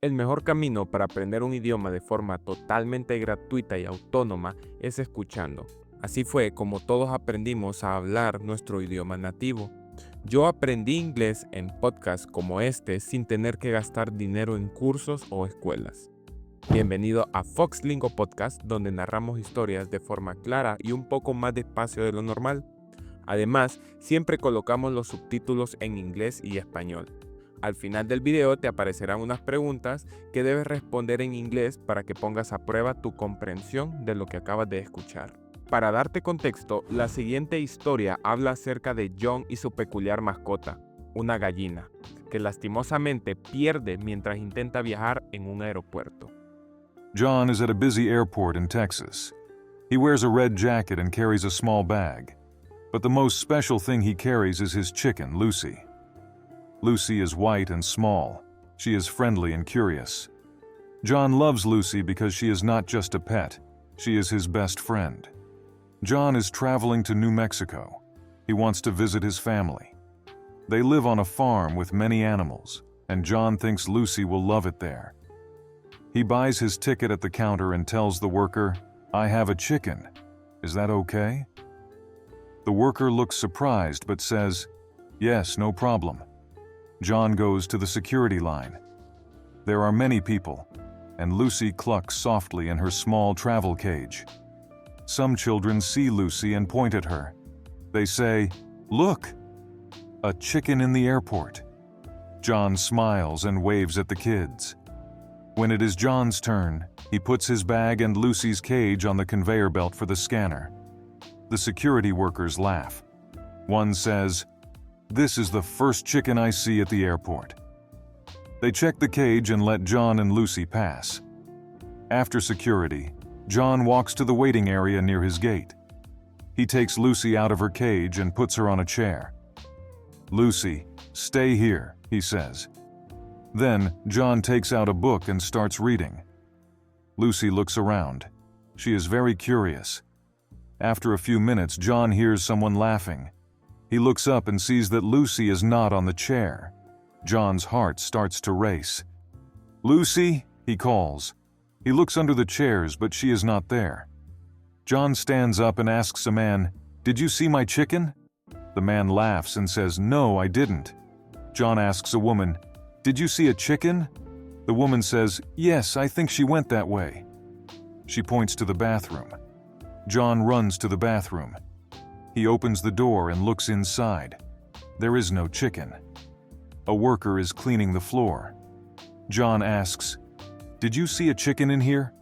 El mejor camino para aprender un idioma de forma totalmente gratuita y autónoma es escuchando. Así fue como todos aprendimos a hablar nuestro idioma nativo. Yo aprendí inglés en podcasts como este sin tener que gastar dinero en cursos o escuelas. Bienvenido a Foxlingo Podcast, donde narramos historias de forma clara y un poco más despacio de lo normal. Además, siempre colocamos los subtítulos en inglés y español. Al final del video te aparecerán unas preguntas que debes responder en inglés para que pongas a prueba tu comprensión de lo que acabas de escuchar. Para darte contexto, la siguiente historia habla acerca de John y su peculiar mascota, una gallina, que lastimosamente pierde mientras intenta viajar en un aeropuerto. John is at a busy airport in Texas. He wears a red jacket and carries a small bag. But the most special thing he carries is his chicken, Lucy. Lucy is white and small. She is friendly and curious. John loves Lucy because she is not just a pet. She is his best friend. John is traveling to New Mexico. He wants to visit his family. They live on a farm with many animals, and John thinks Lucy will love it there. He buys his ticket at the counter and tells the worker, "I have a chicken. Is that okay?" The worker looks surprised but says, "Yes, no problem." John goes to the security line. There are many people, and Lucy clucks softly in her small travel cage. Some children see Lucy and point at her. They say, "Look! A chicken in the airport." John smiles and waves at the kids. When it is John's turn, he puts his bag and Lucy's cage on the conveyor belt for the scanner. The security workers laugh. One says, "This is the first chicken I see at the airport." They check the cage and let John and Lucy pass. After security, John walks to the waiting area near his gate. He takes Lucy out of her cage and puts her on a chair. "Lucy, stay here," he says. Then, John takes out a book and starts reading. Lucy looks around. She is very curious. After a few minutes, John hears someone laughing. He looks up and sees that Lucy is not on the chair. John's heart starts to race. "Lucy," he calls. He looks under the chairs, but she is not there. John stands up and asks a man, "Did you see my chicken?" The man laughs and says, "No, I didn't." John asks a woman, "Did you see a chicken?" The woman says, "Yes, I think she went that way." She points to the bathroom. John runs to the bathroom. He opens the door and looks inside. There is no chicken. A worker is cleaning the floor. John asks, "Did you see a chicken in here?"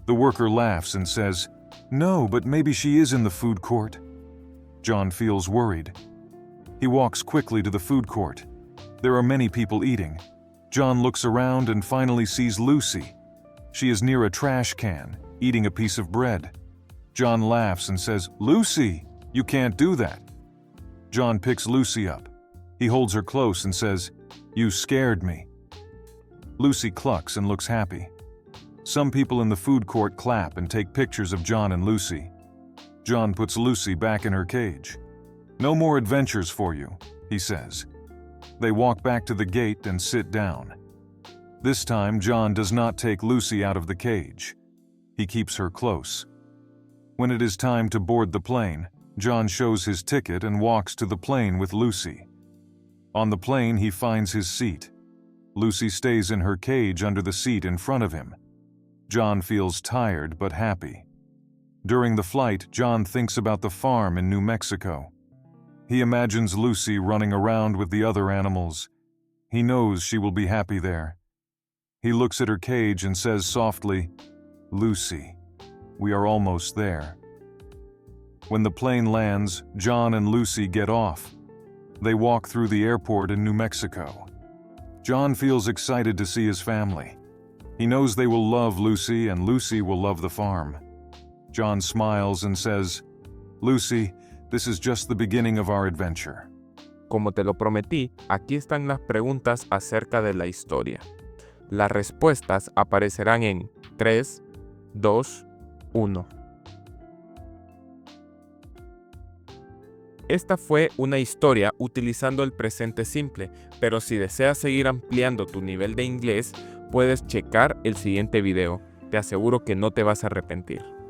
The worker laughs and says, "No, but maybe she is in the food court." John feels worried. He walks quickly to the food court. There are many people eating. John looks around and finally sees Lucy. She is near a trash can, eating a piece of bread. John laughs and says, "Lucy, you can't do that." John picks Lucy up. He holds her close and says, "You scared me." Lucy clucks and looks happy. Some people in the food court clap and take pictures of John and Lucy. John puts Lucy back in her cage. "No more adventures for you," he says. They walk back to the gate and sit down. This time, John does not take Lucy out of the cage. He keeps her close. When it is time to board the plane, John shows his ticket and walks to the plane with Lucy. On the plane, he finds his seat. Lucy stays in her cage under the seat in front of him. John feels tired but happy. During the flight, John thinks about the farm in New Mexico. He imagines Lucy running around with the other animals. He knows she will be happy there. He looks at her cage and says softly, "Lucy, we are almost there." When the plane lands, John and Lucy get off. They walk through the airport in New Mexico. John feels excited to see his family. He knows they will love Lucy and Lucy will love the farm. John smiles and says, "Lucy, this is just the beginning of our adventure." Como te lo prometí, aquí están las preguntas acerca de la historia. Las respuestas aparecerán en 3, 2, 1. Esta fue una historia utilizando el presente simple, pero si deseas seguir ampliando tu nivel de inglés, puedes checar el siguiente video. Te aseguro que no te vas a arrepentir.